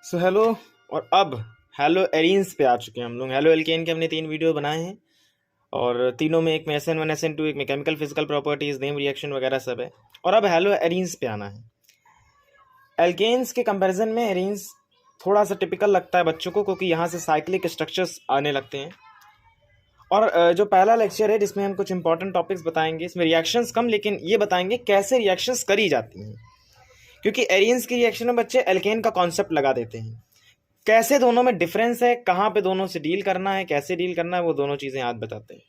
So hello. और अब hello arenes पे आ चुके हैं हम लोग। हेलो एल्केन के हमने 3 वीडियो बनाए हैं और तीनों में, एक में SN1 SN2, एक में chemical physical properties, name, reaction वगैरह सब है। और अब हेलो एरीन्स पे आना है। एल्केन्स के कंपैरिजन में एरीन्स थोड़ा सा टिपिकल लगता है बच्चों को, क्योंकि यहाँ से साइक्लिक स्ट्रक्चर्स आने लगते हैं। और जो पहला लेक्चर है जिसमें हम कुछ इंपॉर्टेंट टॉपिक्स बताएंगे, इसमें रिएक्शंस कम लेकिन ये बताएंगे कैसे रिएक्शंस करी जाती हैं, क्योंकि एरीन्स की रिएक्शन में बच्चे एल्केन का कॉन्सेप्ट लगा देते हैं। कैसे दोनों में डिफरेंस है, कहाँ पे दोनों से डील करना है, कैसे डील करना है, वो दोनों चीज़ें याद बताते हैं।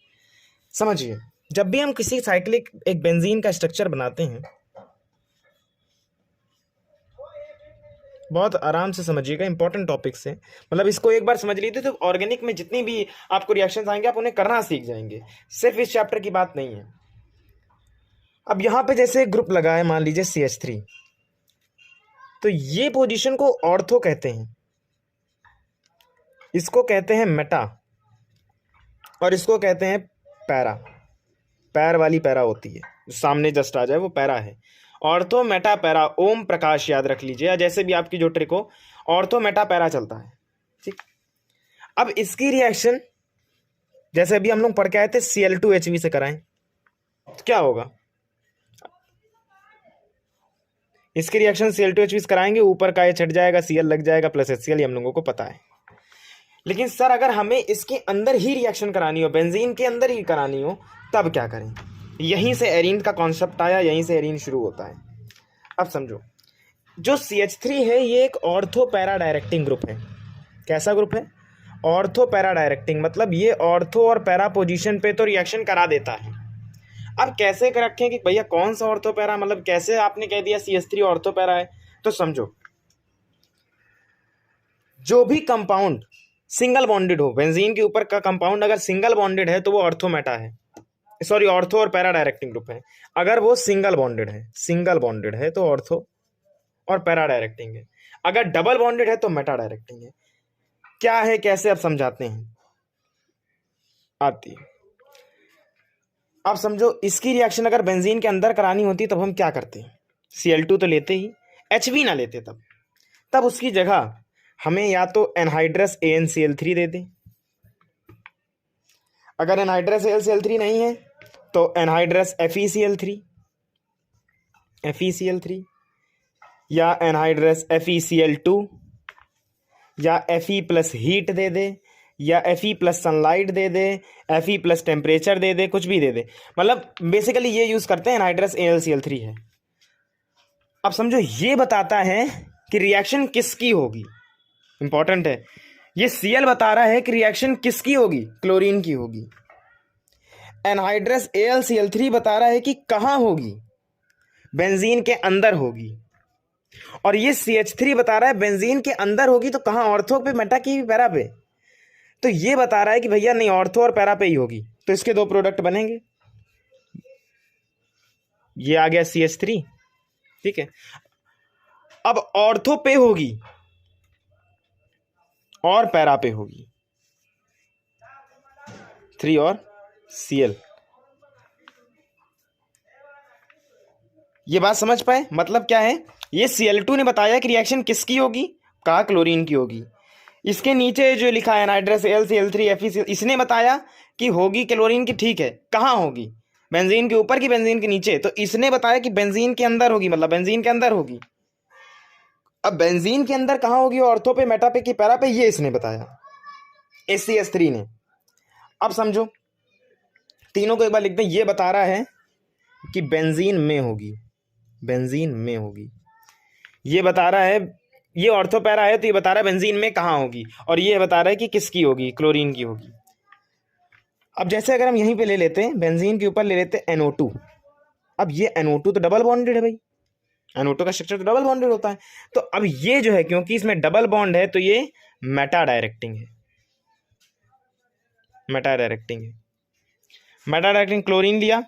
समझिए, जब भी हम किसी साइक्लिक एक बेंजीन का स्ट्रक्चर बनाते हैं, बहुत आराम से समझिएगा, इंपॉर्टेंट टॉपिक्स है। मतलब इसको एक बार समझ लीजिए तो ऑर्गेनिक में जितनी भी आपको रिएक्शंस आएंगे आप उन्हें करना सीख जाएंगे। सिर्फ इस चैप्टर की बात नहीं है। अब यहाँ पे जैसे ग्रुप लगा है, मान लीजिए CH3, तो ये पोजीशन को ऑर्थो कहते हैं, इसको कहते हैं मेटा, और इसको कहते हैं पैरा। पैर वाली पैरा होती है, जो सामने जस्ट आ जाए वो पैरा है। Ortho Meta para, Om Prakash याद रख लीजिए, या जैसे भी आपकी जो ट्रिक हो, ऑर्थो मेटा पैरा चलता है। ठीक। अब इसकी रिएक्शन जैसे अभी हम लोग पढ़ के आए थे, Cl2Hv से कराएं तो क्या होगा? इसकी रिएक्शन Cl2Hv से कराएंगे, ऊपर का H हट जाएगा, Cl लग जाएगा, प्लस HCl, हम लोगों को पता है। लेकिन सर अगर हमें इसके अंदर ही रिएक्शन करानी हो, बेंजीन के अंदर ही करानी हो, तब क्या करें? यहीं से एरीन का कॉन्सेप्ट आया, यहीं से एरीन शुरू होता है। अब समझो, जो CH3 है ये एक ऑर्थो पैरा डायरेक्टिंग ग्रुप है। कैसा ग्रुप है? ऑर्थो पैरा डायरेक्टिंग, मतलब ये ऑर्थो और पैरा पोजीशन पे तो रिएक्शन करा देता है। अब कैसे कर रखें कि भैया कौन सा ऑर्थो पैरा, मतलब कैसे आपने कह दिया CH3 ऑर्थो पैरा है? तो समझो, जो भी कंपाउंड सिंगल बॉन्डेड हो, बेंजीन के ऊपर का कंपाउंड अगर सिंगल बॉन्डेड है तो वो ऑर्थो मेटा है, सॉरी ऑर्थो और पैरा डायरेक्टिंग ग्रुप है। अगर वो सिंगल बॉन्डेड है तो ऑर्थो और पैरा डायरेक्टिंग है। अगर डबल बॉन्डेड है तो मेटा डायरेक्टिंग है। क्या है, कैसे, अब समझाते हैं, आती है। अब समझो, इसकी रिएक्शन अगर बेंजीन के अंदर करानी होती तब हम क्या करते हैं? Cl2 तो लेते ही, HV ना लेते, तब उसकी जगह हमें या तो एनहाइड्रस AnCl3 दे दे। अगर एनहाइड्रस AlCl3 नहीं है तो एनहाइड्रस FeCl3 या एनहाइड्रस FeCl2 या Fe प्लस हीट दे दे, या Fe प्लस सनलाइट दे दे, Fe प्लस टेम्परेचर दे दे, कुछ भी दे दे। मतलब बेसिकली ये यूज करते हैं, एनहाइड्रस AlCl3 है। अब समझो, ये बताता है कि रिएक्शन किसकी होगी। इंपॉर्टेंट है, ये Cl बता रहा है कि रिएक्शन किसकी होगी, क्लोरीन की होगी। एनहाइड्रस AlCl3 बता रहा है कि कहां होगी, बेंजीन के अंदर होगी। और ये CH3 बता रहा है बेंजीन के अंदर होगी, तो कहां, ऑर्थो पे, मेटा की, पैरा पे? तो ये बता रहा है कि भैया नहीं, ऑर्थो और पैरा पे ही होगी, तो इसके 2 प्रोडक्ट बनेंगे। ये आ गया CH3, ठीक है। अब ऑर्थो पे होगी और पैरा पे होगी, 3 और Cl। ये बात समझ पाए? मतलब क्या है, ये Cl2 ने बताया कि रिएक्शन किसकी होगी, कहा क्लोरीन की होगी। इसके नीचे जो लिखा है एनहाइड्रस AlCl3 FeCl, इसने बताया कि होगी क्लोरीन की, ठीक है। कहाँ होगी, बेंजीन के ऊपर की बेंजीन के नीचे? तो इसने बताया कि बेंजीन के अंदर होगी, मतलब बेंजीन के अंदर होगी। अब बेंजीन के अंदर कहाँ होगी, ऑर्थो पे, मेटा पे, की पैरा पे? ये इसने बताया, CH3 ने। अब समझो, तीनों को एक बार लिखते हैं। ये बता रहा है कि बेंजीन में होगी, ये बता रहा है, ये ऑर्थो पैरा है तो ये बता रहा है बेंजीन में कहाँ होगी, और ये बता रहा है कि किसकी होगी, क्लोरीन की होगी। अब जैसे अगर हम यहीं पे ले लेते हैं, बेंजीन के ऊपर ले लेते हैं NO2। अब ये NO2 तो डबल बॉन्डेड है भाई, NO2 का स्ट्रक्चर तो डबल बॉन्डेड होता है। तो अब ये जो है, क्योंकि इसमें डबल बॉन्ड है तो ये मेटा डायरेक्टिंग है, क्लोरीन लिया।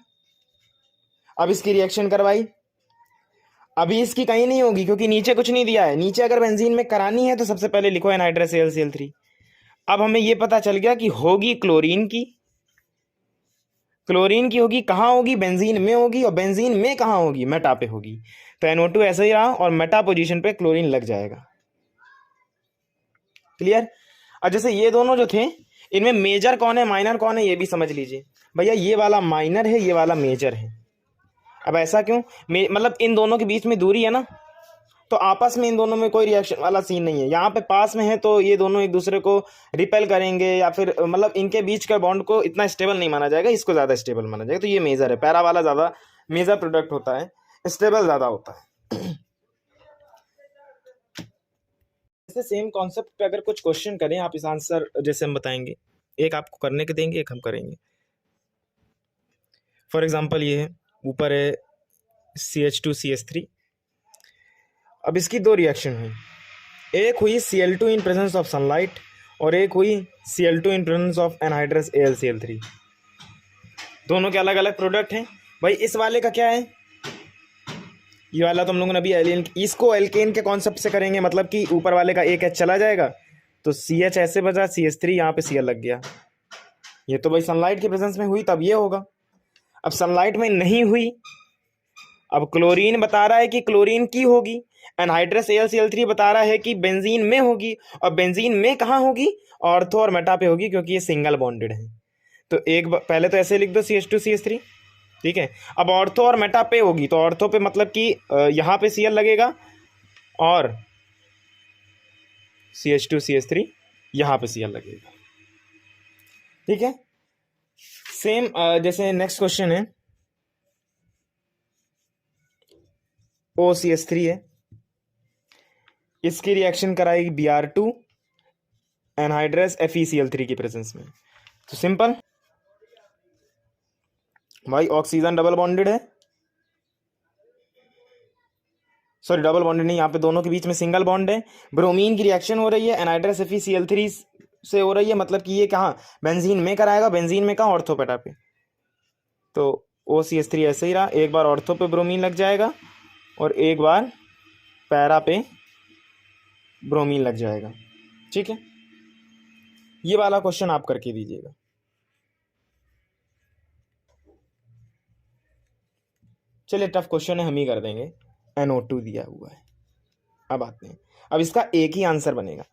अब इसकी रिएक्शन करवाई, अभी इसकी कहीं नहीं होगी क्योंकि नीचे कुछ नहीं दिया है। नीचे अगर बेंजीन में करानी है तो सबसे पहले लिखो एनहाइड्रस AlCl3। अब हमें ये पता चल गया कि होगी क्लोरीन की, होगी कहाँ होगी, बेंजीन में होगी, और बेंजीन में कहाँ होगी, मेटा पे होगी। तो NO2 ऐसे ही रहा और मेटा पोजीशन पे क्लोरीन लग जाएगा। क्लियर। अब जैसे ये दोनों जो थे, इनमें मेजर कौन है माइनर कौन है ये भी समझ लीजिए। भैया ये वाला माइनर है, ये वाला मेजर है। अब ऐसा क्यों, मतलब इन दोनों के बीच में दूरी है ना, तो आपस में इन दोनों में कोई रिएक्शन वाला सीन नहीं है। यहाँ पे पास में है तो ये दोनों एक दूसरे को रिपेल करेंगे, या फिर मतलब इनके बीच का बॉन्ड को इतना स्टेबल नहीं माना जाएगा, इसको ज़्यादा स्टेबल माना जाएगा। तो ये मेजर है, पैरा वाला ज़्यादा मेजर प्रोडक्ट होता है, स्टेबल ज़्यादा होता है। जैसे सेम कॉन्सेप्ट पे अगर कुछ क्वेश्चन करें आप, इस आंसर जैसे हम बताएंगे, एक आपको करने के देंगे, एक हम करेंगे। फॉर एग्जांपल ये है, ऊपर है CH2CH3। अब इसकी दो रिएक्शन हुई, एक हुई Cl2 in presence of sunlight और एक हुई Cl2 in presence of anhydrous AlCl3। दोनों के अलग अलग प्रोडक्ट हैं। भाई इस वाले का क्या है, ये वाला तो हम लोगों ने अभी एलियन, इसको एल्केन के कॉन्सेप्ट से करेंगे, मतलब कि ऊपर वाले का एक H चला जाएगा तो CH ऐसे बचा, CH3 यहाँ पे Cl लग गया। ये तो भाई सनलाइट के प्रेजेंस में हुई तब ये होगा। अब सनलाइट में नहीं हुई, अब क्लोरीन बता रहा है कि क्लोरीन की होगी, एनहाइड्रस AlCl3 बता रहा है कि बेंजीन में होगी, और बेंजीन में कहाँ होगी, ऑर्थो और मेटा पे होगी, क्योंकि ये सिंगल बॉन्डेड है। तो एक पहले तो ऐसे लिख दो CH2CH3, ठीक है। अब ऑर्थो और मेटा पे होगी, तो ऑर्थो पे मतलब कि यहाँ पे Cl लगेगा और CH2CH3 यहाँ पे Cl लगेगा, ठीक है। सेम जैसे नेक्स्ट क्वेश्चन है, OCH3 है, इसकी रिएक्शन कराएगी Br2 एनहाइड्रस FeCl3 की प्रेजेंस में। तो सिंपल भाई, ऑक्सीजन डबल बॉन्डेड है, सॉरी डबल बॉन्डेड नहीं, यहाँ पे दोनों के बीच में सिंगल बॉन्ड है। ब्रोमीन की रिएक्शन हो रही है एनहाइड्रस FeCl3 से हो रही है, मतलब कि ये कहाँ बेंजीन में कराएगा, बेंजीन में कहाँ ऑर्थो पेटा पे। तो OCH3 ऐसे ही रहा, एक बार ऑर्थो पे ब्रोमीन लग जाएगा और एक बार पैरा पे ब्रोमीन लग जाएगा, ठीक है। ये वाला क्वेश्चन आप करके दीजिएगा। चलिए टफ क्वेश्चन है, हम ही कर देंगे। NO2 दिया हुआ है, अब आते हैं, अब इसका एक ही आंसर बनेगा।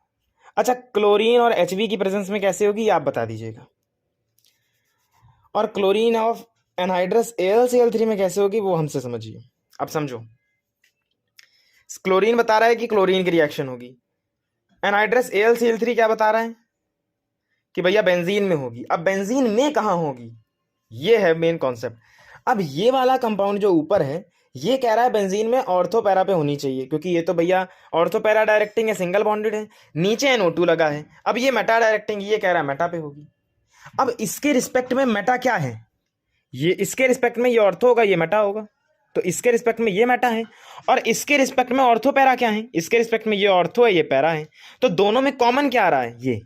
अच्छा, क्लोरीन और HB की प्रेजेंस में कैसे होगी आप बता दीजिएगा, और क्लोरीन ऑफ एनहाइड्रस AlCl3 में कैसे होगी वो हमसे समझिए। अब समझो, क्लोरीन बता रहा है कि क्लोरीन की रिएक्शन होगी, एनहाइड्रस AlCl3 क्या बता रहा है कि भैया बेंजीन में होगी। अब बेंजीन में कहाँ होगी, ये है मेन कॉन्सेप्ट। अब ये वाला कंपाउंड जो ऊपर है, ये कह रहा है बेंजीन में ऑर्थो पैरा पे होनी चाहिए, क्योंकि ये तो भैया ऑर्थो पैरा डायरेक्टिंग है, सिंगल बॉन्डेड है, नीचे NO2 लगा है। अब ये मेटा डायरेक्टिंग, ये कह रहा है मेटा पे होगी। अब इसके रिस्पेक्ट में मेटा क्या है, ये इसके रिस्पेक्ट में ये ऑर्थो होगा, ये मेटा होगा, तो इसके रिस्पेक्ट में ये मेटा है, और इसके रिस्पेक्ट में ऑर्थो पैरा क्या है, इसके रिस्पेक्ट में ये ऑर्थो है, ये पैरा है। तो दोनों में कॉमन क्या आ रहा है, ये,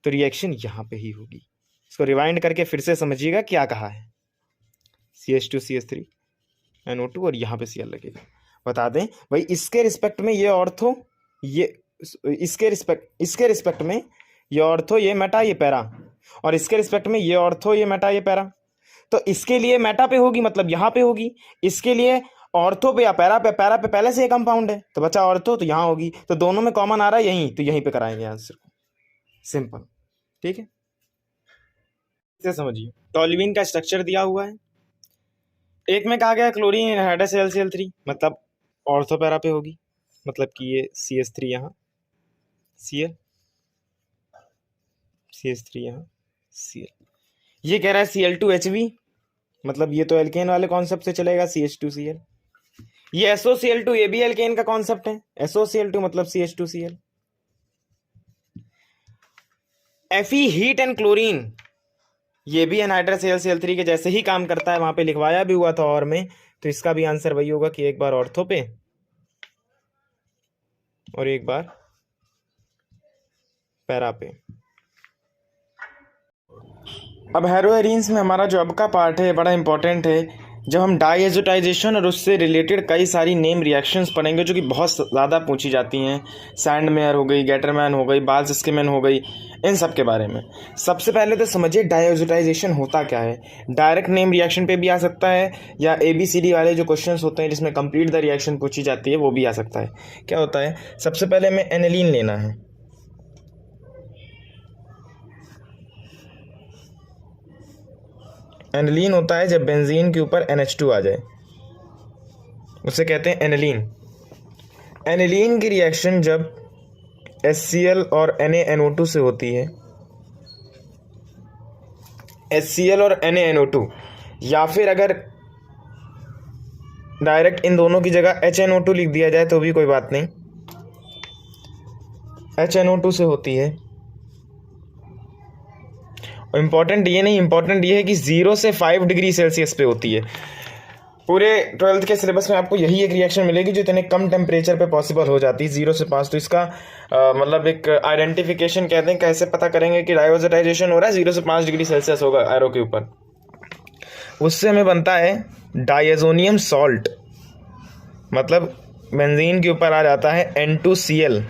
तो रिएक्शन यहां पे ही होगी। इसको रिवाइंड करके फिर से समझिएगा क्या कहा है, CH2CH3 NO2 और यहाँ पे Cl लगेगा। बता दें भाई, इसके रिस्पेक्ट में ये ऑर्थो, ये इसके रिस्पेक्ट में ये ऑर्थो, ये मेटा, ये पैरा, और इसके रिस्पेक्ट में ये ऑर्थो, ये मेटा, ये पैरा। तो इसके लिए मेटा पे होगी, मतलब यहाँ पे होगी, इसके लिए ऑर्थो पे या पैरा पे, पैरा पे पहले से ये कंपाउंड है तो बचा ऑर्थो, तो यहाँ होगी। तो दोनों में कॉमन आ रहा है यहीं, तो यहीं पे कराएंगे आंसर को, सिंपल, ठीक है। इसे समझिए, टॉल्यूइन का स्ट्रक्चर दिया हुआ है, एक में कहा गया क्लोरीन एनहाइड्रस AlCl3, मतलब ऑर्थो पैरा पे होगी, मतलब कि ये CH3 यहाँ Cl, CH3 यहाँ Cl। ये कह रहा है Cl2HB, मतलब ये तो एल्केन वाले कॉन्सेप्ट से चलेगा, CH2Cl। ये SOCl2, ये भी एल्केन का कॉन्सेप्ट है, SOCl2 मतलब CH2Cl। Fe heat and chlorine, ये भी एनहाइड्रस AlCl3 के जैसे ही काम करता है, वहां पे लिखवाया भी हुआ था और में, तो इसका भी आंसर वही होगा कि एक बार ऑर्थो पे और एक बार पैरा पे। अब हेरोएरीन्स में हमारा जो अब का पार्ट है बड़ा इंपॉर्टेंट है, जब हम डाइएजोटाइजेशन और उससे रिलेटेड कई सारी नेम रिएक्शंस पढ़ेंगे जो कि बहुत ज़्यादा पूछी जाती हैं, सैंडमेयर हो गई, गेटरमैन हो गई, बाल्सस्कीमैन हो गई, इन सब के बारे में। सबसे पहले तो समझिए डाइएजोटाइजेशन होता क्या है। डायरेक्ट नेम रिएक्शन पे भी आ सकता है, या ABCD वाले जो क्वेश्चंस होते हैं जिसमें कंप्लीट द रिएक्शन पूछी जाती है वो भी आ सकता है। क्या होता है, सबसे पहले हमें एनिलीन लेना है, एनिलीन होता है जब बेंजीन के ऊपर NH2 आ जाए, उसे कहते हैं एनिलीन। एनिलीन की रिएक्शन जब HCl और NaNO2 से होती है, HCl और NaNO2, या फिर अगर डायरेक्ट इन दोनों की जगह HNO2 लिख दिया जाए तो भी कोई बात नहीं, HNO2 से होती है। और इम्पॉर्टेंट ये नहीं, इम्पॉर्टेंट ये है कि 0 से 5 डिग्री सेल्सियस पे होती है। पूरे 12th के सिलेबस में आपको यही एक रिएक्शन मिलेगी जो इतने कम टेम्परेचर पे पॉसिबल हो जाती है, 0 से 5। तो इसका मतलब एक आइडेंटिफिकेशन कहते हैं, कैसे पता करेंगे कि डाइवर्सिटाइजेशन हो रहा है, 0 से 5 डिग्री सेल्सियस होगा एरो के ऊपर। उससे हमें बनता है डायज़ोनियम सॉल्ट, मतलब बेंजीन के ऊपर आ जाता है N2Cl,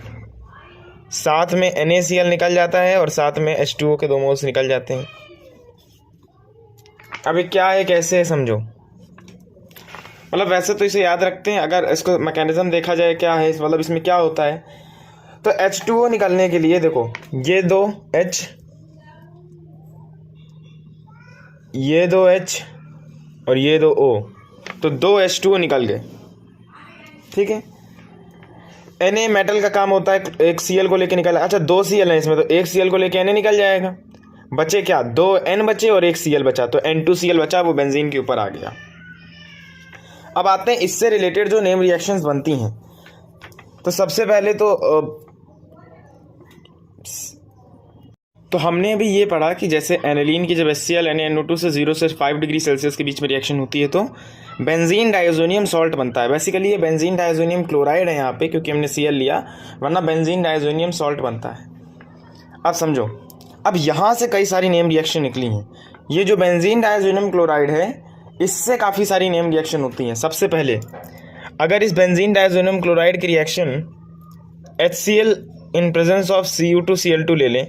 साथ में NaCl निकल जाता है और साथ में H2O के 2 मोल्स निकल जाते हैं। अभी क्या है, कैसे है, समझो। मतलब वैसे तो इसे याद रखते हैं, अगर इसको मैकेनिज्म देखा जाए क्या है, मतलब इसमें क्या होता है, तो H2O निकलने के लिए देखो, ये 2 H, ये 2 H और ये 2 O, तो 2 H2O निकल गए, ठीक है। Na मेटल का काम होता है एक Cl को लेके निकल, अच्छा 2 Cl है इसमें, तो एक Cl को लेके Na निकल जाएगा, बचे क्या, 2 N बचे और एक Cl बचा, तो N2Cl बचा, वो बेंजीन के ऊपर आ गया। अब आते हैं इससे रिलेटेड जो नेम रिएक्शंस बनती हैं। तो सबसे पहले तो हमने अभी ये पढ़ा कि जैसे एनिलीन की जब HCl NaNO2 से 0 से 5 डिग्री सेल्सियस के बीच में रिएक्शन होती है तो बेंजीन डायज़ोनियम सॉल्ट बनता है। बेसिकली ये बेंजीन डायज़ोनियम क्लोराइड है यहाँ पे, क्योंकि हमने Cl लिया, वरना बेंजीन डायज़ोनियम सॉल्ट बनता है। अब समझो, अब यहाँ से कई सारी नेम रिएक्शन निकली हैं। ये जो बेंजीन डायज़ोनियम क्लोराइड है, इससे काफ़ी सारी नेम रिएक्शन होती हैं। सबसे पहले अगर इस बेंजीन डायज़ोनियम क्लोराइड की reaction HCl in presence of Cu2Cl2 ले लें,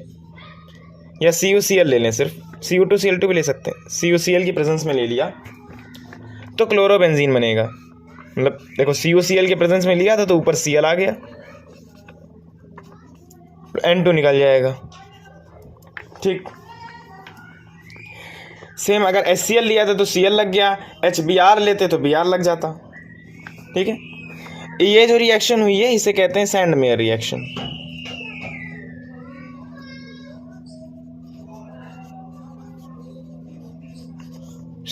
या CuCl ले लें, सिर्फ Cu2Cl2 भी ले सकते हैं, CuCl की प्रेजेंस में ले लिया तो क्लोरोबेंजीन बनेगा। मतलब देखो, CuCl के प्रेजेंस में लिया था तो ऊपर Cl आ गया, N2 निकल जाएगा, ठीक। सेम अगर HCl लिया था तो Cl लग गया, HBr लेते तो Br लग जाता, ठीक है। ये जो रिएक्शन हुई है इसे कहते हैं सैंडमेयर रिएक्शन।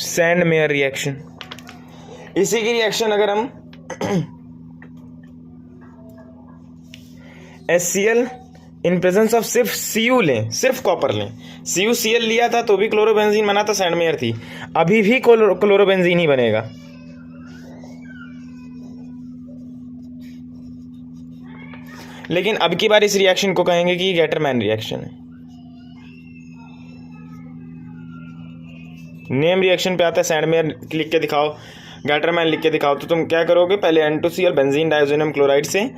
सैंडमेयर रिएक्शन, इसी की रिएक्शन अगर हम HCl इन प्रेजेंस ऑफ सिर्फ Cu लें, सिर्फ कॉपर लें, CuCl लिया था तो भी क्लोरोबेंजीन बना था, सैंडमेयर थी, अभी भी क्लोरोबेंजीन ही बनेगा। लेकिन अब की बार इस रिएक्शन को कहेंगे कि गैटरमैन रिएक्शन है। नेम रिएक्शन पे आता है सैंडमेयर लिख के दिखाओ, गैटरमैन लिख के दिखाओ, तो तुम क्या करोगे, पहले N2Cl बेंजीन डायज़ोनियम क्लोराइड से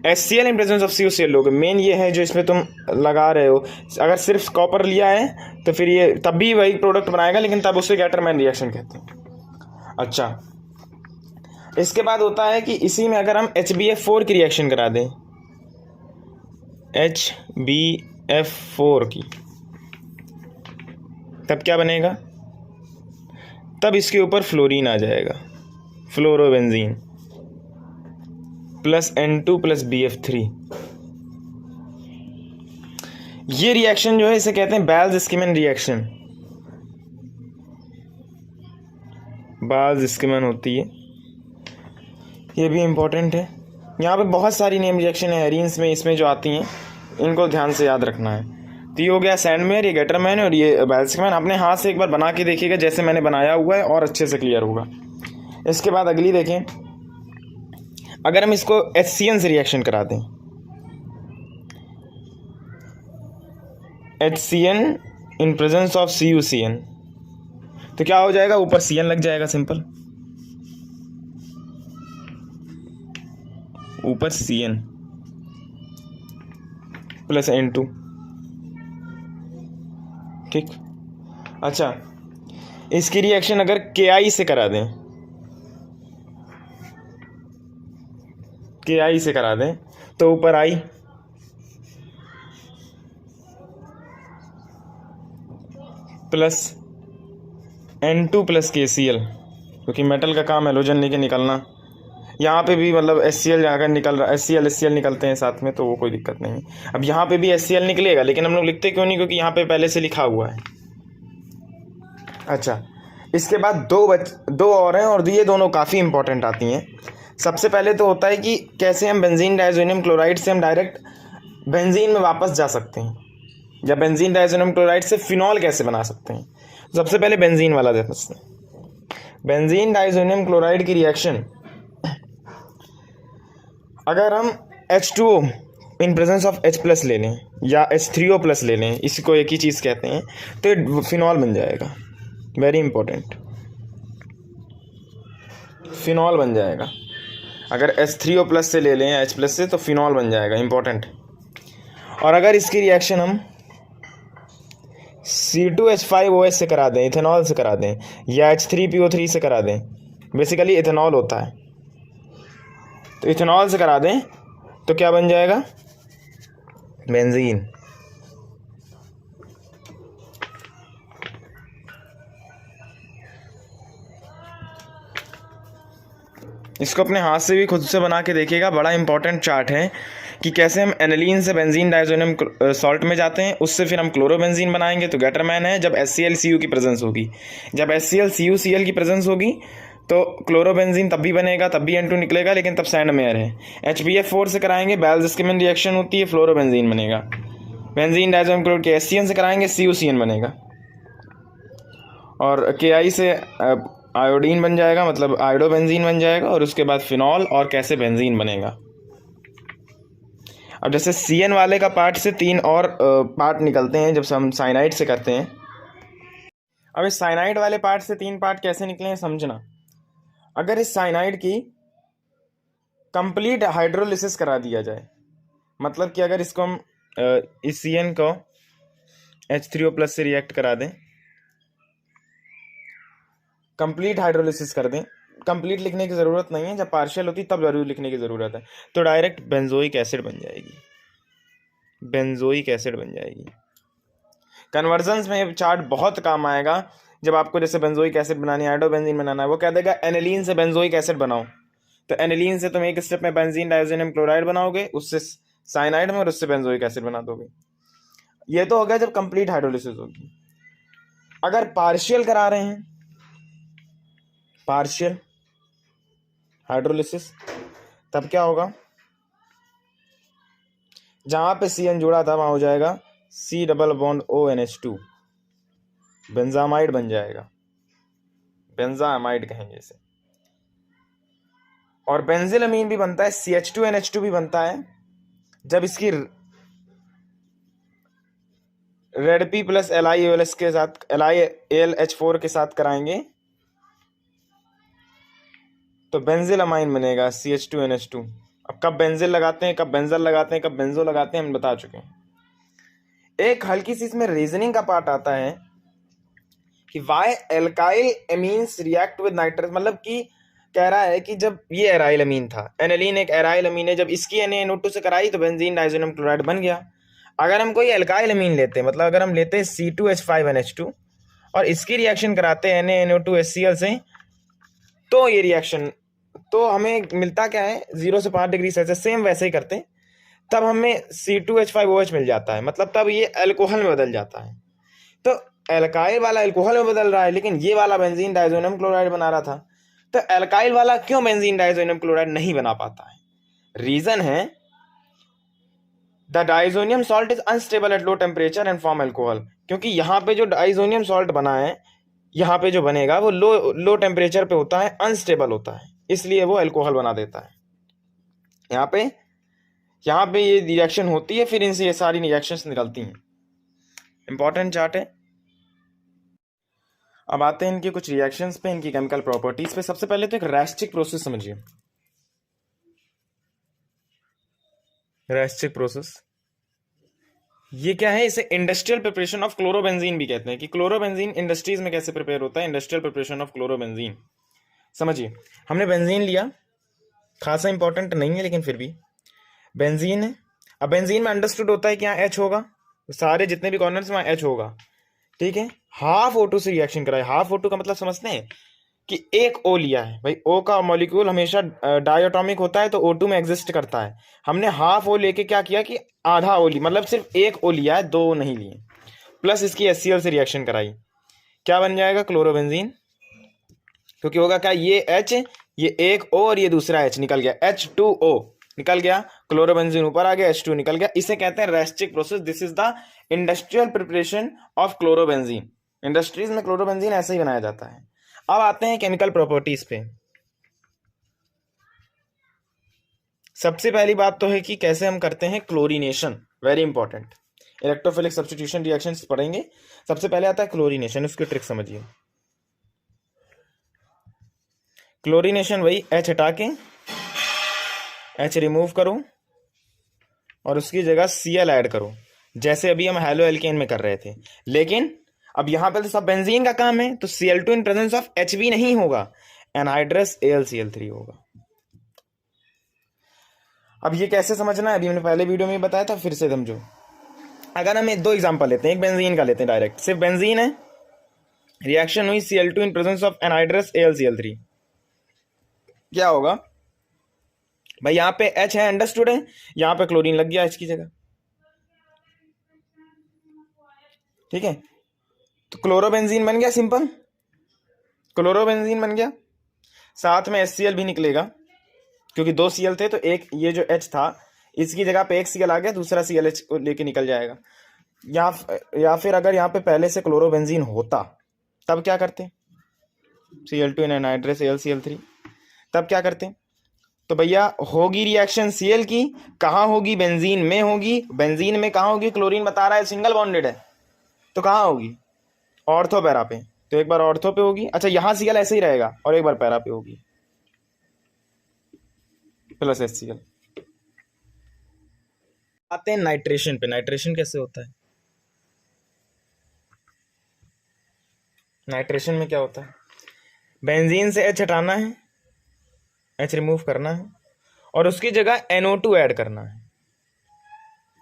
HCl in presence of CuCl लोगे। मेन ये है जो इसमें तुम लगा रहे हो, अगर सिर्फ कॉपर लिया है तो फिर ये तब भी वही प्रोडक्ट बनाएगा, लेकिन तब उसे गैटरमैन रिएक्शन कहते हैं। अच्छा, इसके बाद होता है कि इसी में अगर हम HbF4 की रिएक्शन करा दें, HbF4 की, तब क्या बनेगा, तब इसके ऊपर फ्लोरीन आ जाएगा, fluorobenzene plus N2 plus BF3। ये रिएक्शन जो है इसे कहते हैं बेल्स-स्किमन रिएक्शन। बेल्स-स्किमन होती है, ये भी इम्पोर्टेंट है। यहाँ पे बहुत सारी नेम रिएक्शन है एरीन्स में, इसमें जो आती हैं इनको ध्यान से याद रखना है। तो ये हो गया सैंडमेयर, ये गैटरमैन और ये बेल्स-स्किमन। अपने हाथ से एक बार बना के देखिएगा जैसे मैंने बनाया हुआ है, और अच्छे से क्लियर होगा। इसके बाद अगली देखें, अगर हम इसको HCN से रिएक्शन करा दें, HCN in presence of CuCN, तो क्या हो जाएगा, ऊपर Cn लग जाएगा, सिंपल, ऊपर Cn प्लस N2, ठीक। अच्छा, इसकी रिएक्शन अगर Ki से करा दें, Ki से करा दें तो ऊपर I प्लस N2+ KCl, क्योंकि मेटल का काम हैलोजन लेके निकलना। यहाँ पे भी मतलब HCl अगर निकल रहा, HCl निकलते हैं साथ में, तो वो कोई दिक्कत नहीं है। अब यहाँ पे भी HCl निकलेगा, लेकिन हम लोग लिखते क्यों नहीं, क्योंकि यहाँ पे पहले से लिखा हुआ है। अच्छा, इसके बाद दो और हैं, और ये दोनों काफ़ी इंपॉर्टेंट आती हैं। सबसे पहले तो होता है कि कैसे हम बेंजीन डाइज़ोनियम क्लोराइड से हम डायरेक्ट बेंजीन में वापस जा सकते हैं, या बेंजीन डाइज़ोनियम क्लोराइड से फिनॉल कैसे बना सकते हैं। सबसे पहले बेंजीन वाला देखते हैं। बेंजीन डाइज़ोनियम क्लोराइड की रिएक्शन, अगर हम H2O in presence of H+ ले लें या H3O+ ले लें, इसी को एक ही चीज़ कहते हैं, तो ये फिनॉल बन जाएगा। वेरी इंपॉर्टेंट, फिनॉल बन जाएगा। अगर H3O+ से ले लें H+ से, तो फिनॉल बन जाएगा, इंपॉर्टेंट। और अगर इसकी रिएक्शन हम C2H5OH से करा दें, इथेनॉल से करा दें, या H3PO3 से करा दें, बेसिकली इथेनॉल होता है, तो इथेनॉल से करा दें तो क्या बन जाएगा, बेंजीन। इसको अपने हाथ से भी खुद से बना के देखिएगा, बड़ा इंपॉर्टेंट चार्ट है कि कैसे हम एनिलीन से बेंजीन डाइज़ोनियम सॉल्ट में जाते हैं, उससे फिर हम क्लोरोबेंजीन बनाएंगे, तो गेटरमैन है जब HClCu की प्रेजेंस होगी। जब HClCuCl की प्रेजेंस होगी तो क्लोरोबेंजीन तब भी बनेगा, तब भी N2 निकलेगा, लेकिन तब सैंड मेयर है। HBF4 से कराएंगे, बेल्स-स्किमन रिएक्शन होती है, फ्लोरोबेंजीन बनेगा। बेंजीन डाइज़ोनियम क्लोराइड के HCN से कराएंगे, CuCN बनेगा। और KI से आयोडीन बन जाएगा, मतलब आयोडोबेंजीन बन जाएगा, और उसके बाद फिनॉल, और कैसे बेंजीन बनेगा। अब जैसे CN वाले का पार्ट से 3 और पार्ट निकलते हैं जब हम साइनाइड से करते हैं। अब इस साइनाइड वाले पार्ट से 3 पार्ट कैसे निकले हैं समझना। अगर इस साइनाइड की कंप्लीट हाइड्रोलिसिस करा दिया जाए, मतलब कि अगर इसको हम इस CN को H3O+ से रिएक्ट करा दें, कंप्लीट हाइड्रोलिसिस कर दें, कंप्लीट लिखने की ज़रूरत नहीं है, जब पार्शियल होती तब जरूर लिखने की ज़रूरत है, तो डायरेक्ट बेंजोइक एसिड बन जाएगी, बेंजोइक एसिड बन जाएगी। कन्वर्जन्स में चार्ट बहुत काम आएगा, जब आपको जैसे बेंजोइक एसिड बनानी है, आयोडोबेंजीन बनाना है, वो कह देगा एनिलीन से बेंजोइक एसिड बनाओ, तो एनिलीन से तुम एक स्टेप में बेंजीन डाइज़ोनियम क्लोराइड बनाओगे, उससे साइनाइड में, और उससे बेंजोइक एसिड बना दोगे। ये तो हो गया जब कंप्लीट हाइड्रोलिसिस होगी। अगर पार्शियल करा रहे हैं, पार्शियल हाइड्रोलिसिस, तब क्या होगा, जहां पे CN जुड़ा था वहां हो जाएगा C++ONH2, बेंजामाइड बन जाएगा, बेंजामाइड कहेंगे इसे। और बेंजिलअमीन भी बनता है, CH2NH2 भी बनता है, जब इसकी रेडपी प्लस LiOLS के साथ, LiAlH4 के साथ कराएंगे, तो बेंजिलअमाइन बनेगा CH2NH2। अब कब बेंजिल लगाते हैं, कब बेंजल लगाते हैं, कब बेंजो लगाते हैं, हम बता चुके हैं। एक हल्की सी इसमें रीजनिंग का पार्ट आता है कि why alkyl amines react with nitrous, मतलब कि कह रहा है कि जब ये एराइल अमीन था, एनिलीन एक एराइल अमीन है, जब इसकी NaNO2 से कराई तो बेंजीन डाइज़ोनियम क्लोराइड बन गया। अगर हम कोई एल्काइल अमीन लेते हैं, मतलब अगर हम लेते हैं C2H5NH2 और इसकी रिएक्शन कराते हैं NaNO2 HCl से, तो ये रिएक्शन, तो हमें मिलता क्या है, 0 से 5 डिग्री सेल्सियस, सेम वैसे ही करते, तब हमें C2H5OH मिल जाता है, मतलब तब ये अल्कोहल में बदल जाता है। तो एल्काइल वाला अल्कोहल में बदल रहा है, लेकिन ये वाला बेंजीन डाइज़ोनियम क्लोराइड बना रहा था, तो एल्काइल वाला क्यों बेंजीन डाइज़ोनियम क्लोराइड नहीं बना पाता है? रीजन है the diazonium salt is unstable at low temperature and form alcohol, क्योंकि यहाँ पे जो डाइज़ोनियम सॉल्ट बना है, यहाँ पे जो बनेगा वो लो टेम्परेचर पे होता है, अनस्टेबल होता है, इसलिए वो अल्कोहल बना देता है। यहाँ पे ये रिएक्शन होती है, फिर इनसे ये सारी रिएक्शंस निकलती हैं। इंपॉर्टेंट चार्ट है। अब आते हैं इनकी कुछ रिएक्शंस पे, इनकी केमिकल प्रॉपर्टीज पे। सबसे पहले तो एक रैस्टिक प्रोसेस समझिए। रैस्टिक प्रोसेस ये क्या है, इसे इंडस्ट्रियल प्रिपरेशन ऑफ क्लोरोबेंजीन भी कहते हैं, कि क्लोरोबेंजीन इंडस्ट्रीज में कैसे प्रिपेयर होता है, इंडस्ट्रियल प्रिपरेशन ऑफ क्लोरोबेंजीन। समझिए, हमने बेंजीन लिया, खासा इंपॉर्टेंट नहीं है लेकिन फिर भी बेंजीन है। अब बेंजीन में अंडरस्टूड होता है कि यहाँ H होगा, सारे जितने भी कॉर्नर्स में H होगा, ठीक है, हाफ O2 से रिएक्शन कराए। हाफ O2 का मतलब समझते हैं कि एक O लिया है भाई, O का मॉलिक्यूल हमेशा डायटोमिक होता है तो O2 में एग्जिस्ट करता है। हमने हाफ O लेके क्या किया कि आधा O लिया, मतलब सिर्फ एक O लिया है, दो O नहीं लिए, प्लस इसकी HCl से रिएक्शन कराई। क्या बन जाएगा? क्लोरोबेंजीन। क्योंकि होगा क्या, ये H, ये एक O और ये दूसरा H निकल गया, H2O निकल गया, क्लोरोबेंजीन ऊपर आ गया, H2 निकल गया। इसे कहते हैं Raschig process. This is the industrial preparation of chlorobenzene. Industries में क्लोरोबेंजीन ऐसे ही बनाया जाता है। अब आते हैं केमिकल प्रॉपर्टीज पे। सबसे पहली बात तो है कि कैसे हम करते हैं chlorination, very important. Electrophilic substitution reactions पढ़ेंगे। सबसे पहले आता है क्लोरीनेशन, उसकी ट्रिक समझिए। क्लोरीनेशन वही H हटा के H रिमूव करो और उसकी जगह Cl ऐड करो, जैसे अभी हम हेलो एल्केन में कर रहे थे। लेकिन अब यहां पर तो सब बेंजीन का काम है, तो Cl2 in presence of Hb नहीं होगा, एनहाइड्रस AlCl3 होगा। अब ये कैसे समझना है, अभी हमने पहले वीडियो में बताया था, फिर से समझो। अगर हम दो एग्जांपल लेते हैं, एक बेंजीन का लेते हैं डायरेक्ट, सिर्फ बेंजीन है, रिएक्शन हुई Cl2 in presence of anhydrous AlCl3, क्या होगा भाई? यहां पे H है, अंडरस्टूड है, यहां पे क्लोरीन लग गया H की जगह, ठीक है। तो क्लोरोबेंजीन बन गया, सिंपल क्लोरोबेंजीन बन गया। साथ में HCl भी निकलेगा, क्योंकि दो Cl थे तो एक ये जो H था इसकी जगह पे एक Cl आ गया, दूसरा ClH को लेके निकल जाएगा। या फिर अगर यहाँ पे पहले से क्लोरोबेंजीन होता तब क्या करते? Cl2 एनहाइड्रस AlCl3, तब क्या करते? तो भैया होगी रिएक्शन Cl की, कहाँ होगी? बेंजीन में होगी। बेंजीन में कहाँ होगी? क्लोरीन बता रहा है सिंगल बॉन्डेड है, तो कहाँ होगी? ऑर्थो पैरा पे। तो एक बार ऑर्थो पे होगी, अच्छा यहाँ Cl ऐसे ही रहेगा, और एक बार पैरा पे होगी प्लस HCl। आते हैं नाइट्रेशन पे। नाइट्रेशन कैसे होता है? नाइट्रेशन में क्या होता है? बेंजीन से H हटाना है, H रिमूव करना है, और उसकी जगह NO2 ऐड करना है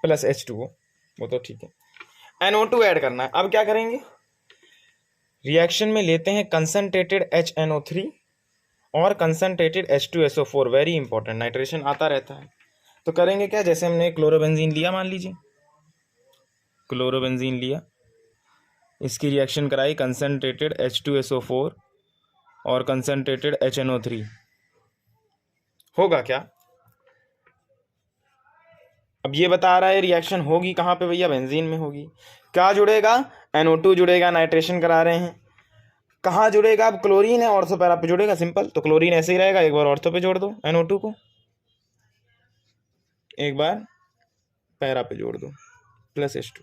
प्लस H2O, वो तो ठीक है। NO2 ऐड करना है। अब क्या करेंगे? रिएक्शन में लेते हैं कंसंट्रेटेड HNO3 और concentrated H2SO4, very important, nitration आता रहता है। तो करेंगे क्या? जैसे हमने क्लोरोबेंजीन लिया, मान लीजिए क्लोरोबेंजीन लिया, इसकी रिएक्शन कराई कंसंट्रेटेड H2SO4 और कंसंट्रेटेड HNO3, होगा क्या? अब ये बता रहा है रिएक्शन होगी कहाँ पे भैया? बेंजीन में होगी। क्या जुड़ेगा? NO2 जुड़ेगा, नाइट्रेशन करा रहे हैं। कहाँ जुड़ेगा? अब क्लोरीन है, ऑर्थो पैरा पे जुड़ेगा, सिंपल। तो क्लोरीन ऐसे ही रहेगा, एक बार ऑर्थो पे जोड़ दो NO2 को, एक बार पैरा पे जोड़ दो प्लस H2,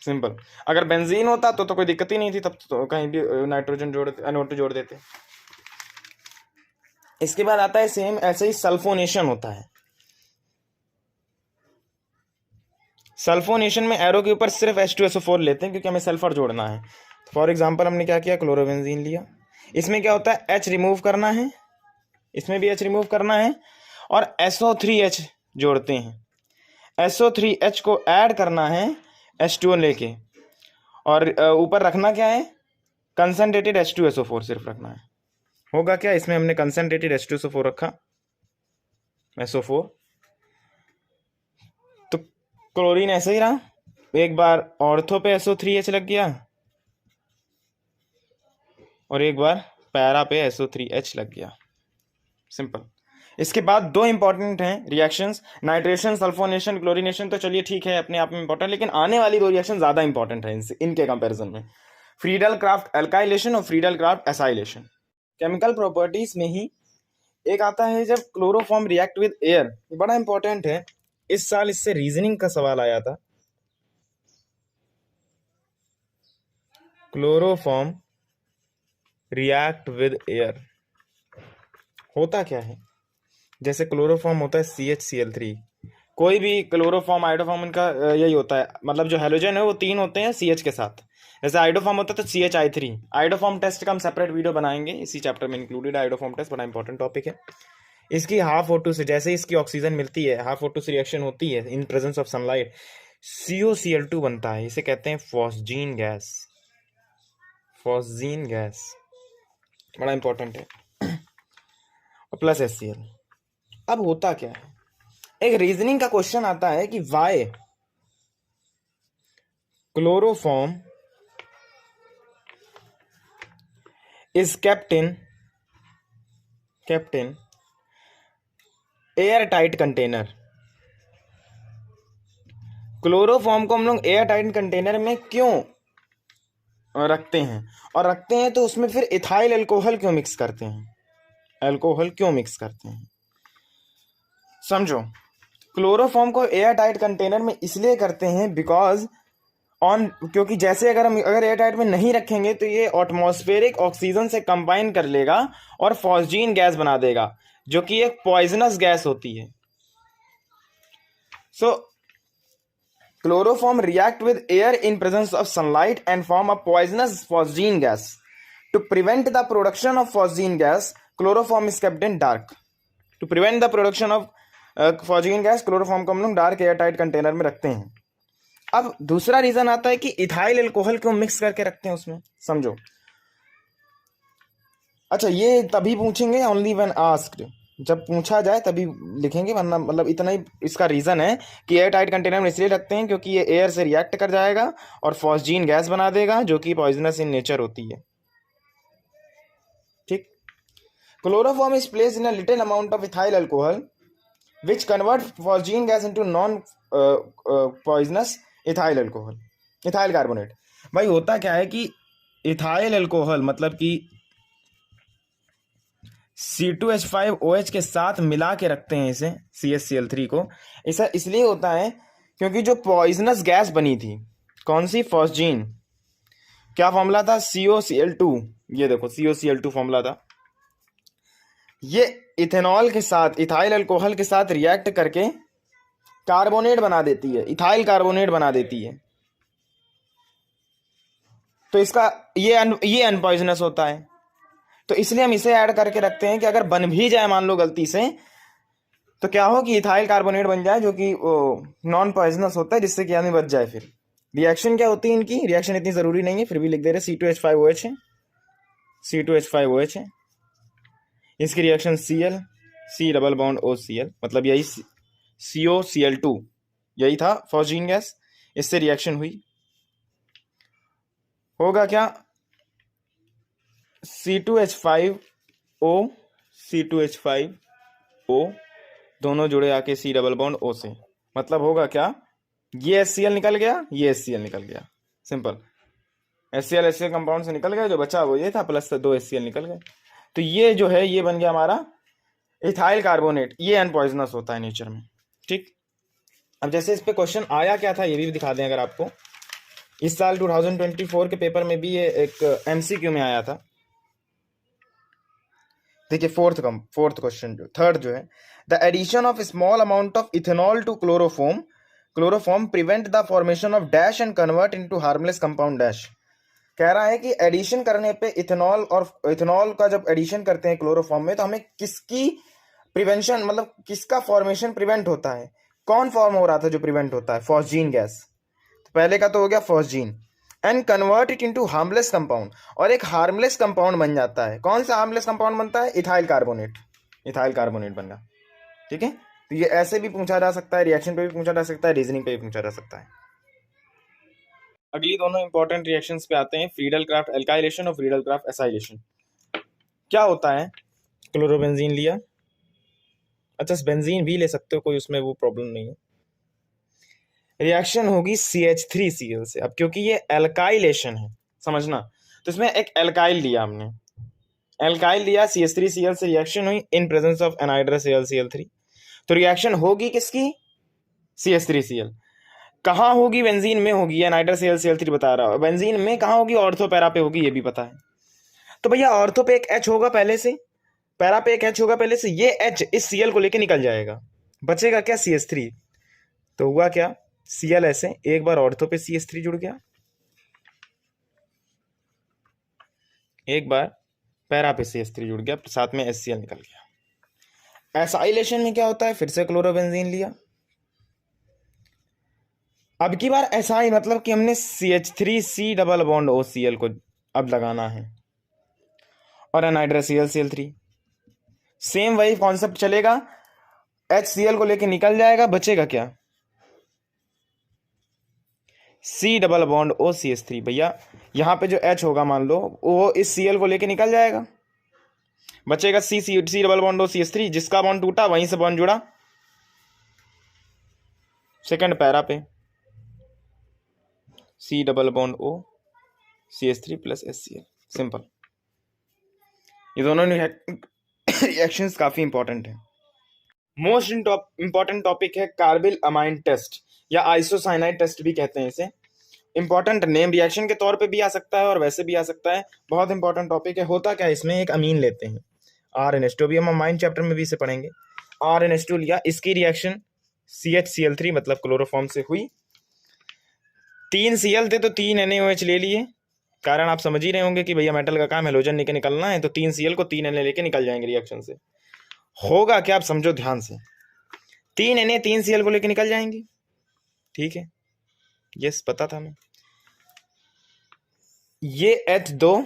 सिंपल। अगर बेंजीन होता तो कोई दिक्कत ही नहीं थी, तब तो कहीं भी नाइट्रोजन जोड़ NO2 जोड़ देते। इसके बाद आता है सेम ऐसे ही सल्फोनेशन होता है। सल्फोनेशन में एरो के ऊपर सिर्फ H2SO4 लेते हैं, क्योंकि हमें सल्फर जोड़ना है। फॉर एग्जांपल हमने क्या किया? क्लोरोबेंजीन लिया, इसमें क्या होता है? H रिमूव करना है, इसमें भी H रिमूव करना है, और SO3H जोड़ते हैं। SO3H को ऐड करना है H2O लेके, और ऊपर रखना क्या है? कंसंट्रेटेड H2SO4 सिर्फ रखना है। होगा क्या? इसमें हमने कंसंट्रेटेड H2SO4 रखा, SO4, तो क्लोरीन ऐसे ही रहा, एक बार ऑर्थो पे SO3H लग गया, और एक बार पैरा पे SO3H लग गया, सिंपल। इसके बाद दो इंपॉर्टेंट हैं रिएक्शंस, नाइट्रेशन, सल्फोनेशन, क्लोरीनेशन। तो चलिए ठीक है, अपने आप में इंपॉर्टेंट, लेकिन आने वाली दो रिएक्शन ज्यादा इंपॉर्टेंट है इनके कंपैरिजन में, फ्रीडल क्राफ्ट एल्काइलेशन और Friedel Crafts acylation. Chemical properties में ही एक आता है जब क्लोरोफॉर्म रिएक्ट विद एयर, बड़ा इंपॉर्टेंट है। इस साल इससे रीजनिंग का सवाल आया था। क्लोरोफॉर्म रिएक्ट विद एयर होता क्या है? जैसे क्लोरोफॉर्म होता है CHCl3, कोई भी क्लोरोफॉर्म आइडोफॉर्म इनका यही होता है, मतलब जो हेलोजन है वो तीन होते हैं CH के साथ। जैसे आइडोफॉर्म होता है तो CHI3। आइडोफॉर्म टेस्ट का हम सेपरेट वीडियो बनाएंगे, इसी चैप्टर में इंक्लूडेड आइडोफॉर्म टेस्ट, बड़ा इंपॉर्टेंट टॉपिक है। इसकी हाफ O2 से, जैसे इसकी ऑक्सीजन मिलती है, हाफ O2 से रिएक्शन होती है इन प्रेजेंस ऑफ सनलाइट, COCl2 बनता है, इसे कहते हैं फॉस्जीन गैस। फॉस्जीन गैस बड़ा इंपॉर्टेंट है, और प्लस HCl। अब होता क्या है, एक रीजनिंग का क्वेश्चन आता है कि why chloroform is kept in air tight container. Chloroform को हम लोग एयर टाइट कंटेनर में क्यों रखते हैं, और रखते हैं तो उसमें फिर इथाइल अल्कोहल क्यों मिक्स करते हैं, अल्कोहल क्यों मिक्स करते हैं, समझो। क्लोरोफॉर्म को एयर टाइट कंटेनर में इसलिए करते हैं बिकॉज क्योंकि जैसे अगर एयर टाइट में नहीं रखेंगे तो ये एटमॉस्फेरिक ऑक्सीजन से कंबाइन कर लेगा और फॉस्जीन गैस बना देगा, जो कि एक पॉइजनस गैस होती है। सो chloroform react with air in presence of sunlight and form a poisonous phosgene gas. To prevent the production of phosgene gas, chloroform is kept in dark. To prevent the production of phosgene gas, chloroform को हम लोग dark air tight container में रखते हैं। अब दूसरा reason आता है कि इथाइल अल्कोहल क्यों मिक्स करके रखते हैं उसमें, समझो। अच्छा, ये तभी पूछेंगे ओनली व्हेन आस्क्ड, जब पूछा जाए तभी लिखेंगे, वरना मतलब इतना ही इसका रीजन है कि एयर टाइट कंटेनर में इसलिए रखते हैं क्योंकि ये एयर से रिएक्ट कर जाएगा और फॉस्जीन गैस बना देगा, जो कि पॉइजनस इन नेचर होती है। ठीक। Chloroform is placed in a little amount of ethyl alcohol which convert phosgene gas into non poisonous ethyl alcohol, ethyl carbonate. भाई होता क्या है कि इथाइल अल्कोहल मतलब कि C2H5OH के साथ मिला के रखते हैं इसे, CaCl3 को। ऐसा इसलिए होता है क्योंकि जो पॉइजनस गैस बनी थी, कौन सी, फॉस्जीन, क्या फॉर्मूला था, COCl2। ये देखो COCl2 फॉर्मूला था। ये इथेनॉल के साथ, इथाइल अल्कोहल के साथ रिएक्ट करके कार्बोनेट बना देती है, इथाइल कार्बोनेट बना देती है। तो इसका ये अनपॉइजनस होता है, तो इसलिए हम इसे ऐड करके रखते हैं कि अगर बन भी जाए मान लो गलती से, तो क्या हो कि इथाइल कार्बोनेट बन जाए, जो कि नॉन पॉइजनस होता है, जिससे कि आदमी बच जाए। फिर रिएक्शन क्या होती है इनकी, रिएक्शन इतनी जरूरी नहीं है, फिर भी लिख दे रहे, C2H5OH है, C2H5OH है, इसकी reaction Cl, C double bond OCl, मतलब यही COCl2 यही था फॉस्जीन गैस, इससे रिएक्शन हुई, होगा क्या, C2H5O C2H5O दोनों जुड़े आके C डबल बॉन्ड O से, मतलब होगा क्या, ये HCl निकल गया, ये HCl निकल गया, सिंपल। HCl कंपाउंड से निकल गया, जो बचा वो ये था, प्लस 2 HCl निकल गए, तो ये जो है ये बन गया हमारा इथाइल कार्बोनेट। ये अनपॉइजनस होता है नेचर में। ठीक। अब जैसे इस पे क्वेश्चन आया क्या था ये भी दिखा दें अगर आपको। इस साल 2024 के पेपर में भी ये एक MCQ में आया था। देखिए फोर्थ क्वेश्चन, थर्ड जो है, the addition of small amount of ethanol to chloroform prevent the formation of dash and convert into harmless compound dash. कह रहा है कि एडिशन करने पे इथेनॉल का जब एडिशन करते हैं क्लोरोफॉर्म में, तो हमें किसकी प्रिवेंशन, मतलब किसका फॉर्मेशन प्रिवेंट होता है, कौन फॉर्म हो रहा था जो प्रिवेंट होता है, फॉस्जीन गैस। तो पहले का तो हो गया phosgene, and convert it into harmless compound, और एक हार्मलेस कंपाउंड बन जाता है। कौन सा हार्मलेस कंपाउंड बनता है, इथाइल कार्बोनेट बन गया। ठीक है, तो ये ऐसे भी पूछा जा सकता है, रिएक्शन पे भी पूछा जा सकता है, रीजनिंग पे भी पूछा जा सकता है। अगली दोनों इंपॉर्टेंट रिएक्शंस पे आते हैं, फ्रीडल क्राफ्ट एल्काइलेशन और फ्रीडल क्राफ्ट एसाइलेशन। क्या होता है, क्लोरोबेंजीन लिया, अच्छा बेंजीन भी ले सकते हो, कोई उसमें वो प्रॉब्लम नहीं है। रिएक्शन होगी CH3Cl से। अब क्योंकि ये एल्काइलेशन है, समझना, तो इसमें एक एल्काइल लिया हमने, एल्काइल लिया, CH3Cl से रिएक्शन हुई इन प्रेजेंस ऑफ एनहाइड्रस AlCl3, तो रिएक्शन होगी किसकी, CH3Cl। कहाँ होगी, बेंजीन में होगी, एनहाइड्रस AlCl3 बता रहा है। बेंजीन में कहाँ होगी, ऑर्थो पैरा पे होगी, ये भी पता है। तो भैया ऑर्थो पे एक H होगा पहले से, पैरा पे एक H होगा पहले से, ये H इस Cl को लेके निकल जाएगा, बचेगा क्या, CH3। तो हुआ क्या, Cl ऐसे एक बार ऑर्थो पे CH3 जुड़ गया, एक बार पैरा पे CH3 जुड़ गया, साथ में HCl निकल गया। एसाइलेशन में क्या होता है, फिर से क्लोरोबेंजीन लिया, अब की बार ऐसा ही मतलब कि हमने CH3C डबल बॉन्ड OCl को अब लगाना है और एनहाइड्रस ClCl3। सेम वही कॉन्सेप्ट चलेगा, HCl को लेके निकल जाएगा, बचेगा क्या, C डबल बॉन्ड OCH3। भैया यहाँ पे जो H होगा मान लो वो इस Cl को लेके निकल जाएगा, बचेगा C डबल बॉन्ड OCH3, जिसका बॉन्ड टूटा वहीं से बॉन्ड जुड़ा सेकंड पैरा पे, C double bond OCH3 plus HCl, simple. ये दोनों रिएक्शंस काफी इंपॉर्टेंट है। मोस्ट इंपॉर्टेंट टॉपिक है कार्बिल अमाइन टेस्ट या आइसोसाइनाइड टेस्ट भी कहते हैं इसे। इंपॉर्टेंट नेम रिएक्शन के तौर पे भी आ सकता है और वैसे भी आ सकता है, बहुत इंपॉर्टेंट टॉपिक है। होता क्या है, इसमें एक अमीन लेते हैं RNH2, भी हम अमाइन चैप्टर में भी इसे पढ़ेंगे। RNH2 लिया, इसकी रिएक्शन CHCl3 मतलब क्लोरोफॉर्म से हुई, 3 Cl थे तो 3 NaOH ले लिए। कारण आप समझ ही रहे होंगे कि भैया मेटल का काम हेलोजन लेके निकलना है, तो 3 Cl को 3 Na लेके निकल जाएंगे रिएक्शन से। होगा क्या, आप समझो ध्यान से, 3 Na 3 Cl को लेके निकल जाएंगे, ठीक है, यस पता था मैं। ये H2,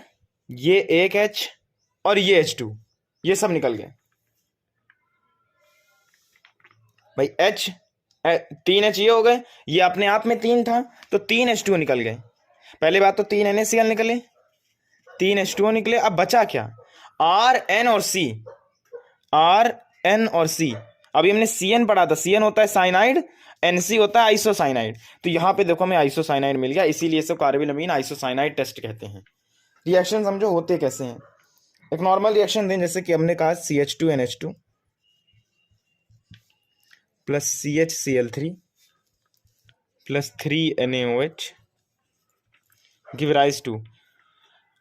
ये एक H और ये H2, ये सब निकल गए भाई। H 3 H ये हो गए, ये अपने आप में 3 था तो 3 H2 निकल गए। पहली बात तो 3 NaCl निकले, 3 H2O निकले। अब बचा क्या, R N और C, R N और C। अभी हमने CN पढ़ा था, CN होता है साइनाइड, NC होता है आइसोसाइनाइड। तो यहाँ पे देखो हमें आइसोसाइनाइड मिल गया, इसीलिए इसे कार्बिल अमीन आइसोसाइनाइड टेस्ट कहते हैं। रिएक्शन समझो होते कैसे हैं। एक नॉर्मल रिएक्शन दें, जैसे कि हमने कहा CH2NH2 plus CHCl3 plus 3 NaOH give rise to.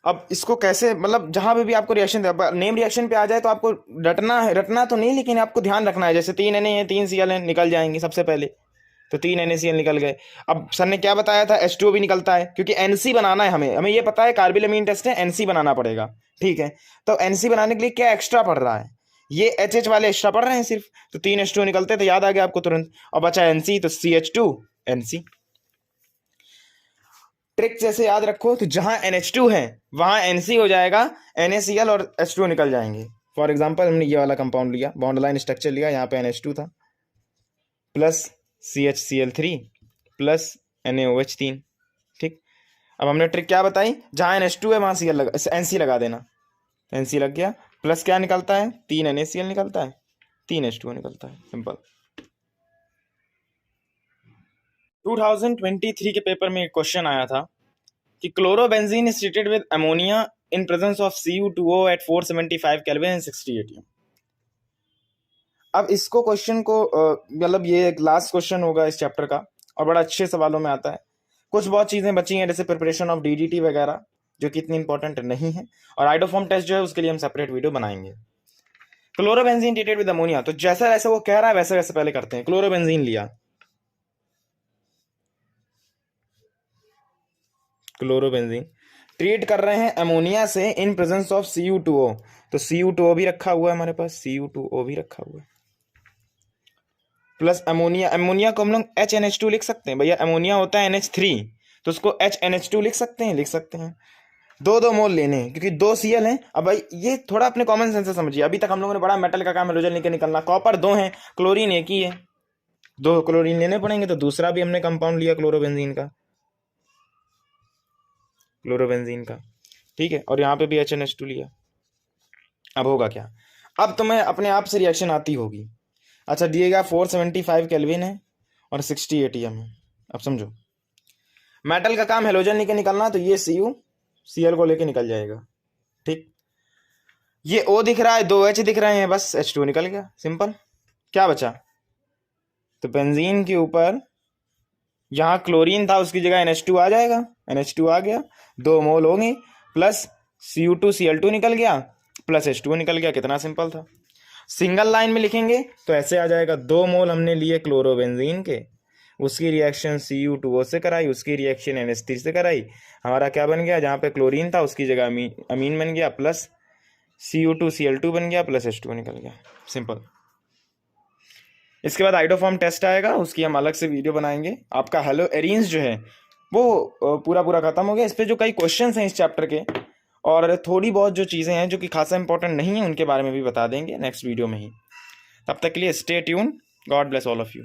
अब इसको कैसे, मतलब जहां पे भी आपको रिएक्शन नेम रिएक्शन पे आ जाए तो आपको रटना तो नहीं, लेकिन आपको ध्यान रखना है। जैसे 3 Na है 3 Cl है, निकल जाएंगे सबसे पहले, तो 3 NaCl निकल गए। अब सर ने क्या बताया था, H2O भी निकलता है, क्योंकि NC बनाना है हमें ये पता है कार्बिल अमीन टेस्ट है, NC बनाना पड़ेगा, ठीक है। तो NC बनाने के लिए क्या एक्स्ट्रा पड़ रहा है, ये HH वाले एक्स्ट्रा पड़ रहे हैं सिर्फ, तो 3 H2O निकलते तो याद आ गया आपको तुरंत। और बचा NC, तो CH2NC। ट्रिक जैसे याद रखो, तो जहां NH2 है वहां NC हो जाएगा, NaCl और H2O निकल जाएंगे। फॉर एग्जांपल हमने ये वाला कंपाउंड लिया, बॉन्ड लाइन स्ट्रक्चर लिया, यहाँ पे NH2 था प्लस CHCl3 प्लस NaOH3, ठीक। अब हमने ट्रिक क्या बताई, जहां NH2 है वहां Cl NC लगा देना, NC लग गया, प्लस क्या निकलता है, 3 NaCl निकलता है, 3 H2O निकलता है, सिंपल। 2023 के पेपर में एक क्वेश्चन आया था कि chlorobenzene is treated with ammonia in presence of Cu2O at 475 kelvin and 60 ATM। अब इसको क्वेश्चन को मतलब ये एक लास्ट क्वेश्चन होगा इस चैप्टर का, और बड़ा अच्छे सवालों में आता है। कुछ बहुत चीजें बची हैं, जैसे प्रिपरेशन ऑफ DDT वगैरह, जो कि इतनी इंपॉर्टेंट नहीं है, और आइडोफॉर्म टेस्ट जो है उसके लिए हम सेपरेट वीडियो बनाएंगे। क्लोरोबेंजीन ट्रीटेड विद अमोनिया, तो जैसा जैसे वो कह रहा है वैसे वैसे पहले करते हैं। क्लोरोबेंजीन लिया, क्लोरोबेंजीन ट्रीट कर रहे हैं अमोनिया से इन प्रेजेंस ऑफ Cu2O, तो Cu2O भी रखा हुआ है हमारे पास, Cu2O भी रखा हुआ है, प्लस अमोनिया। अमोनिया को हम लोग HNH2 लिख सकते हैं, भैया अमोनिया होता है NH3, तो उसको HNH2 लिख सकते हैं। 2 मोल लेने हैं क्योंकि 2 Cl हैं। अब भाई ये थोड़ा अपने कॉमन सेंस से समझिए, अभी तक हम लोगों ने बड़ा मेटल का काम हेलोजन लेके निकलना, कॉपर 2 है, क्लोरीन एक ही है, 2 क्लोरीन लेने पड़ेंगे। तो दूसरा भी हमने कंपाउंड लिया क्लोरोबेंजीन का, ठीक है, और यहाँ पे भी HNH2 लिया। अब होगा क्या, अब तुम्हें अपने आप से रिएक्शन आती होगी। अच्छा, दिएगा 475 केल्विन है और 60 ATM है। अब समझो मेटल का काम हेलोजन लेके निकलना, तो ये Cl को लेके निकल जाएगा, ठीक। ये O दिख रहा है, 2 H दिख रहे हैं, बस H2 निकल गया, सिंपल। क्या बचा, तो बेंजीन के ऊपर यहाँ क्लोरीन था, उसकी जगह NH2 आ जाएगा, NH2 आ गया, 2 मोल होंगे, प्लस Cu2Cl2 निकल गया, प्लस H2O निकल गया। कितना सिंपल था। सिंगल लाइन में लिखेंगे तो ऐसे आ जाएगा, 2 मोल हमने लिए क्लोरोबेंजीन के, उसकी रिएक्शन Cu2O से कराई, उसकी रिएक्शन NH3 से कराई, हमारा क्या बन गया, जहाँ पे क्लोरीन था उसकी जगह अमीन बन गया, प्लस Cu2Cl2 बन गया, प्लस H2O निकल गया, सिंपल। इसके बाद आइडोफॉर्म टेस्ट आएगा, उसकी हम अलग से वीडियो बनाएंगे। आपका हेलो एरिन्स जो है वो पूरा खत्म हो गया। इस पर जो कई क्वेश्चंस हैं इस चैप्टर के और थोड़ी बहुत जो चीज़ें हैं जो कि खासा इंपॉर्टेंट नहीं है उनके बारे में भी बता देंगे नेक्स्ट वीडियो में ही। तब तक के लिए stay tune. God bless all of you.